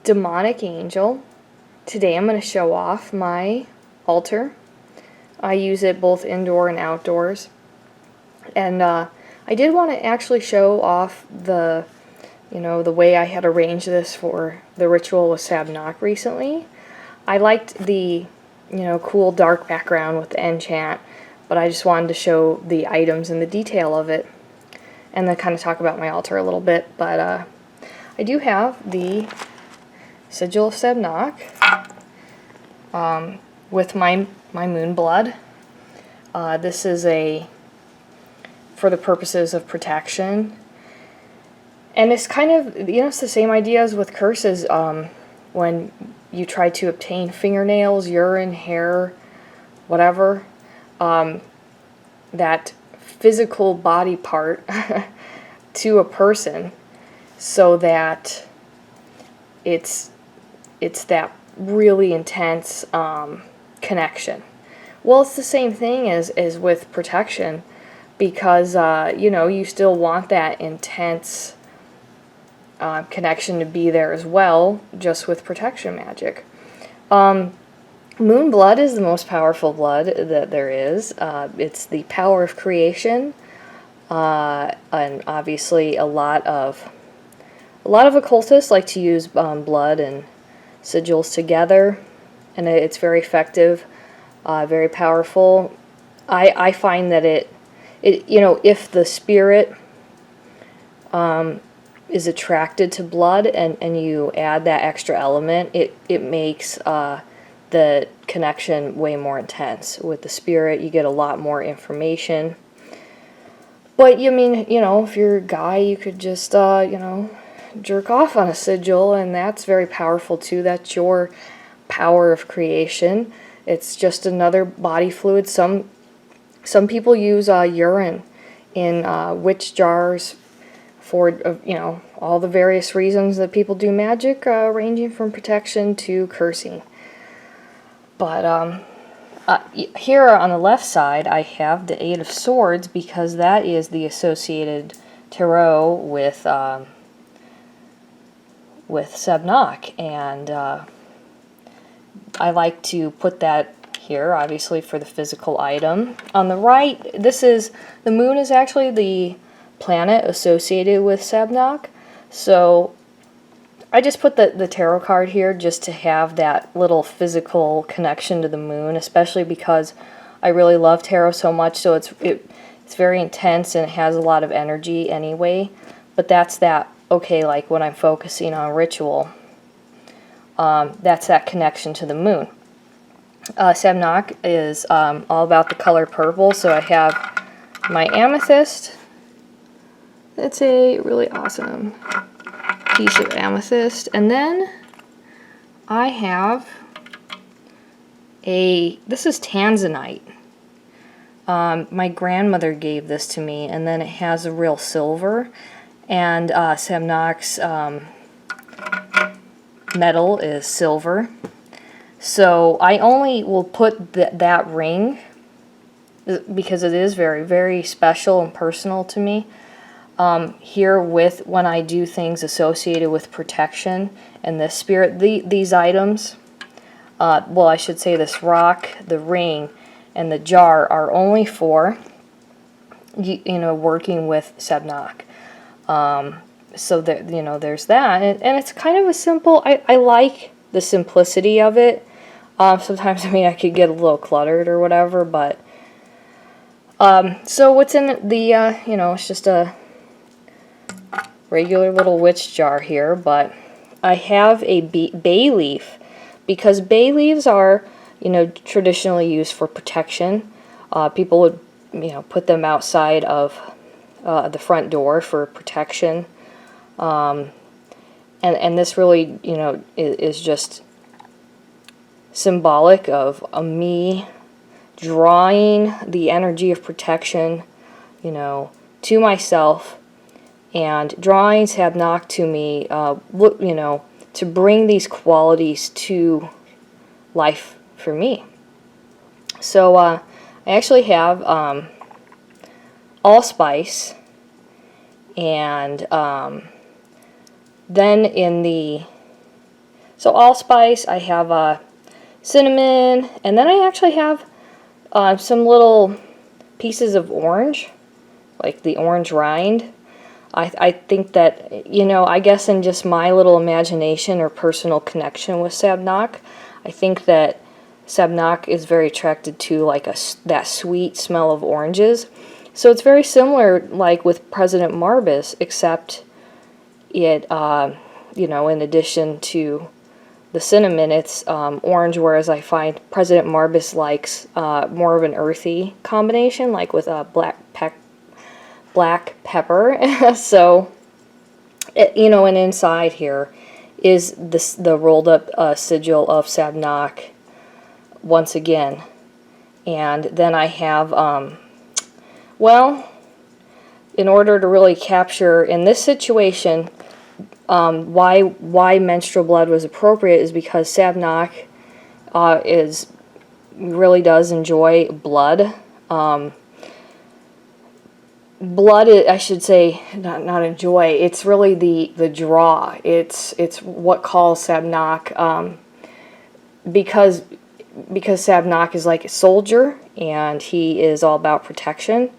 demonic angel. Today I'm going to show off my altar. I use it both indoor and outdoors. And I did want to actually show off the way I had arranged this for the ritual with Sabnock recently. I liked the, cool dark background with the enchant, but I just wanted to show the items and the detail of it, and then kind of talk about my altar a little bit. But I do have the Sigil of Sabnock with my moon blood. This is for the purposes of protection. And it's kind of, it's the same idea as with curses. When you try to obtain fingernails, urine, hair, whatever, that physical body part to a person, so that it's that really intense connection. Well, it's the same thing as with protection, because you still want that intense connection to be there as well, just with protection magic. Moon blood is the most powerful blood that there is. It's the power of creation, and obviously a lot of occultists like to use blood and sigils together, and it's very effective, very powerful. I find that it if the spirit is attracted to blood, and you add that extra element, it makes the connection way more intense. With the spirit, you get a lot more information. But if you're a guy, you could just jerk off on a sigil, and that's very powerful too. That's your power of creation. It's just another body fluid. Some people use urine in witch jars for all the various reasons that people do magic, ranging from protection to cursing. But here on the left side, I have the Eight of Swords, because that is the associated tarot with Sabnock, and I like to put that here, obviously, for the physical item. On the right, the moon is actually the planet associated with Sabnock, so I just put the tarot card here just to have that little physical connection to the moon, especially because I really love tarot so much. So it's very intense, and it has a lot of energy anyway. But that's like when I'm focusing on ritual, that's that connection to the moon. Sabnock is all about the color purple, so I have my amethyst. It's a really awesome piece of amethyst. And then I have this is tanzanite. My grandmother gave this to me, and then it has a real silver. And Sabnock's metal is silver. So I only will put that ring, because it is very, very special and personal to me, here when I do things associated with protection and the spirit. These items, I should say this rock, the ring, and the jar are only for working with Sabnock. So that there's that, and it's kind of a simple. I like the simplicity of it. Sometimes I could get a little cluttered or whatever, but so what's in the it's just a regular little witch jar here, but I have a bay leaf, because bay leaves are traditionally used for protection. People would put them outside of the front door for protection, and this really is just symbolic of me drawing the energy of protection to myself, and drawing Sabnock to me, to bring these qualities to life for me. So I actually have allspice, and then in the So allspice, I have cinnamon, and then I actually have some little pieces of orange, like the orange rind. I think that, you know, I guess in just my little imagination or personal connection with Sabnock, I think that Sabnock is very attracted to like that sweet smell of oranges. So it's very similar like with President Marbus, except it, you know, in addition to the cinnamon, it's orange, whereas I find President Marbus likes more of an earthy combination, like with black pepper. So, you know, and inside here is the rolled up sigil of Sabnock once again. And then I have, well, in order to really capture, in this situation, why menstrual blood was appropriate is because Sabnock really does enjoy blood. Blood, I should say, not enjoy. It's really the draw. It's what calls Sabnock, because Sabnock is like a soldier and he is all about protection.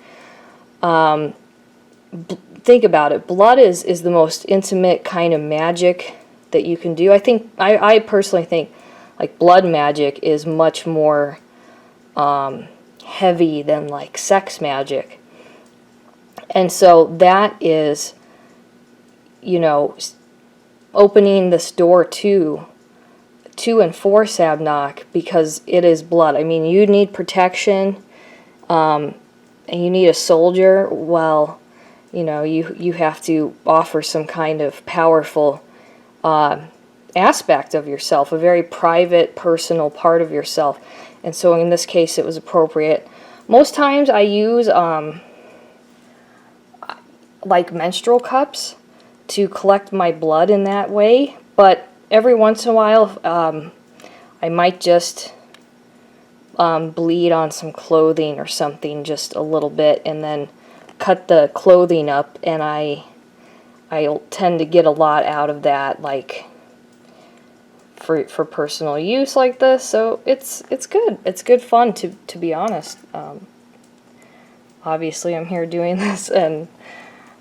Think about it. Blood is the most intimate kind of magic that you can do. I personally think like blood magic is much more heavy than like sex magic. And so that is, you know, opening this door to and for Sabnock, because it is blood. I mean, you need protection, and you need a soldier. Well, you know, you have to offer some kind of powerful aspect of yourself, a very private, personal part of yourself. And so in this case, it was appropriate. Most times I use like menstrual cups to collect my blood in that way, but every once in a while I might just bleed on some clothing or something just a little bit and then cut the clothing up, and I tend to get a lot out of that, like for personal use like this. So it's good. It's good fun, to be honest. Obviously I'm here doing this, and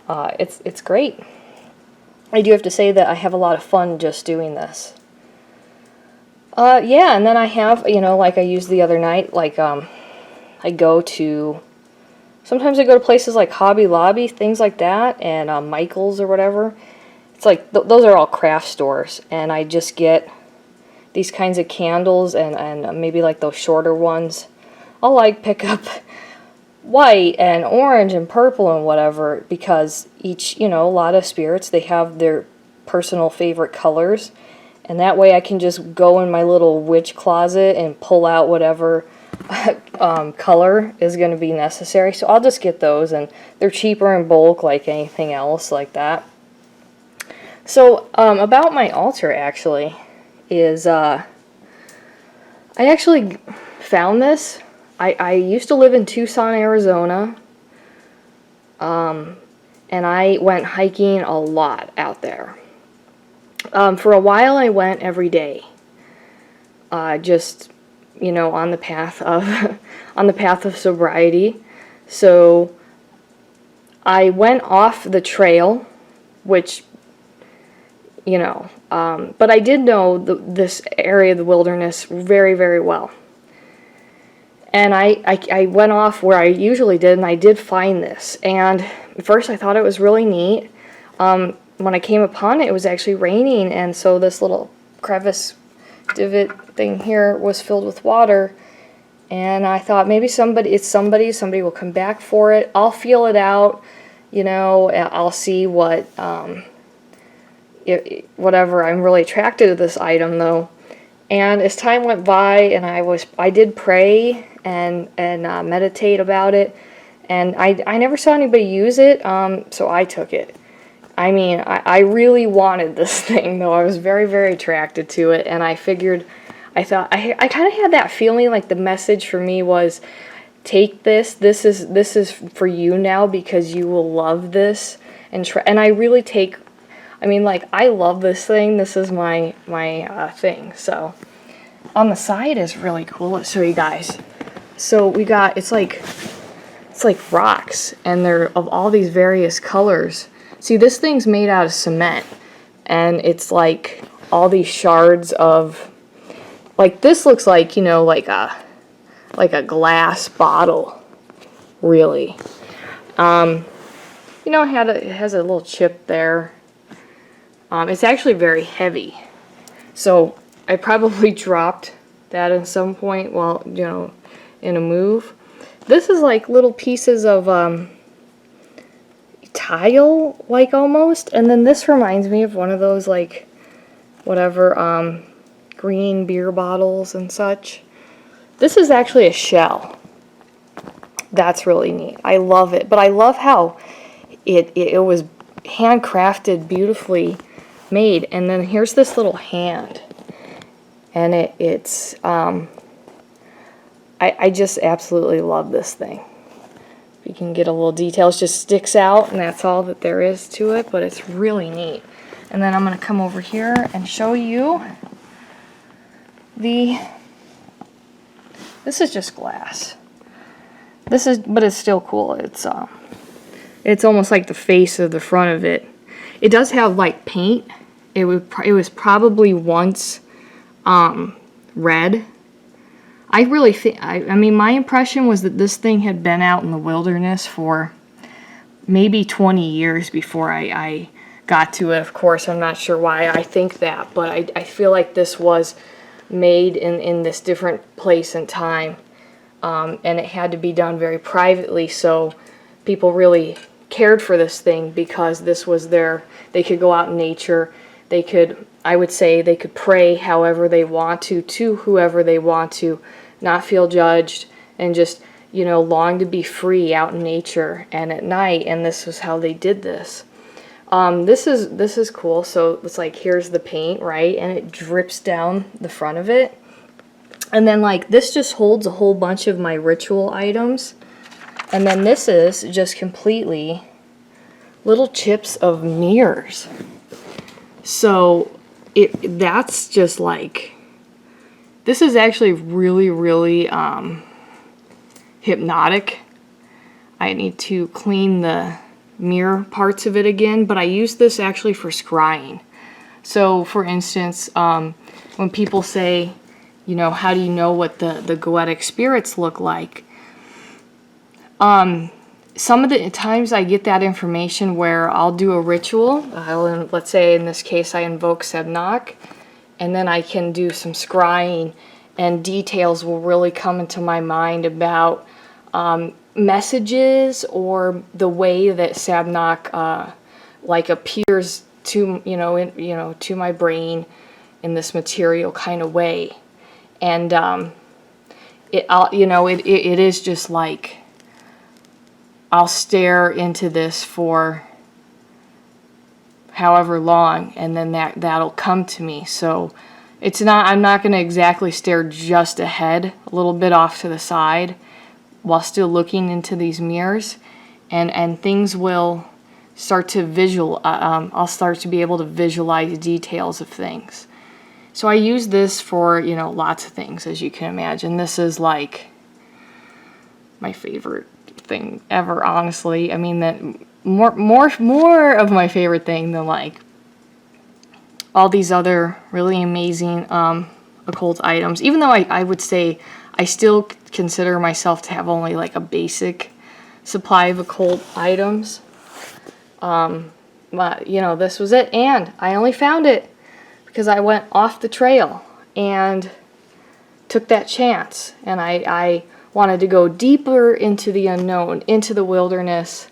it's great. I do have to say that I have a lot of fun just doing this. Yeah, and then I have, you know, like I used the other night, like sometimes I go to places like Hobby Lobby, things like that, and Michael's or whatever. It's like, those are all craft stores, and I just get these kinds of candles and maybe like those shorter ones. I'll like pick up white and orange and purple and whatever, because each, you know, a lot of spirits, they have their personal favorite colors, and that way I can just go in my little witch closet and pull out whatever color is going to be necessary. So I'll just get those, and they're cheaper in bulk like anything else like that. So about my altar actually is I actually found this. I used to live in Tucson, Arizona, and I went hiking a lot out there. For a while I went every day, just, you know, on the path of sobriety. So I went off the trail, which, you know, but I did know this area of the wilderness very, very well. And I went off where I usually did, and I did find this. And at first I thought it was really neat. When I came upon it, it was actually raining, and so this little crevice divot thing here was filled with water. And I thought maybe somebody will come back for it. I'll feel it out, you know, I'll see whatever. I'm really attracted to this item though. And as time went by, and I did pray and meditate about it, and I never saw anybody use it, so I took it. I mean, I really wanted this thing though. I was very, very attracted to it, and I thought I kind of had that feeling like the message for me was, take this. This is for you now, because you will love this, and I really take. I mean, like, I love this thing. This is my thing. So on the side is really cool. Let's show you guys. So we got, it's like rocks, and they're of all these various colors. See, this thing's made out of cement, and it's like all these shards of, like, this looks like, you know, like a glass bottle, really. You know, it has a little chip there. It's actually very heavy, so I probably dropped that at some point while, you know, in a move. This is like little pieces of tile, like, almost, and then this reminds me of one of those, like, whatever, green beer bottles and such. This is actually a shell. That's really neat. I love it, but I love how it was handcrafted, beautifully made. And then here's this little hand, and it's I just absolutely love this thing. You can get a little detail. It just sticks out, and that's all that there is to it, but it's really neat. And then I'm going to come over here and show you this is just glass. But it's still cool. It's almost like the face of the front of it. It does have, like, paint. It was probably once red. I really think, I mean, my impression was that this thing had been out in the wilderness for maybe 20 years before I got to it. Of course, I'm not sure why I think that, but I feel like this was made in this different place and time. And it had to be done very privately, so people really cared for this thing because this was they could go out in nature, they could, I would say, they could pray however they want to whoever they want to, not feel judged, and just, you know, long to be free out in nature and at night, and this was how they did this. This is cool. So it's like, here's the paint, right, and it drips down the front of it. And then, like, this just holds a whole bunch of my ritual items. And then this is just completely little chips of mirrors. So that's just like, this is actually really, really hypnotic. I need to clean the mirror parts of it again, but I use this actually for scrying. So, for instance, when people say, you know, how do you know what the goetic spirits look like? Some of the times I get that information where I'll do a ritual. Let's say in this case I invoke Sebnak, and then I can do some scrying, and details will really come into my mind about messages or the way that Sebnak like appears to to my brain in this material kind of way. And it is just like, I'll stare into this for however long, and then that'll come to me. So I'm not going to exactly stare just ahead, a little bit off to the side, while still looking into these mirrors, and things will start to I'll start to be able to visualize details of things. So I use this for, you know, lots of things, as you can imagine. This is like my favorite thing ever, honestly. I mean, that more of my favorite thing than, like, all these other really amazing occult items. Even though I would say I still consider myself to have only, like, a basic supply of occult items. But, you know, this was it, and I only found it because I went off the trail and took that chance, and I wanted to go deeper into the unknown, into the wilderness,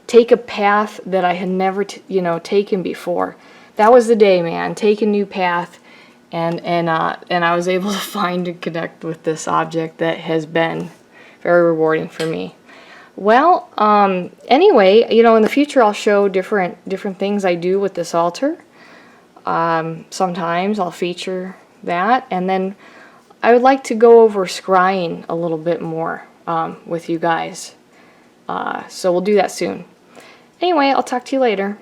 take a path that I had never taken before. That was the day, man. Take a new path, and I was able to find and connect with this object that has been very rewarding for me. Well, anyway, you know, in the future I'll show different things I do with this altar. Sometimes I'll feature that, and then I would like to go over scrying a little bit more with you guys. So we'll do that soon. Anyway, I'll talk to you later.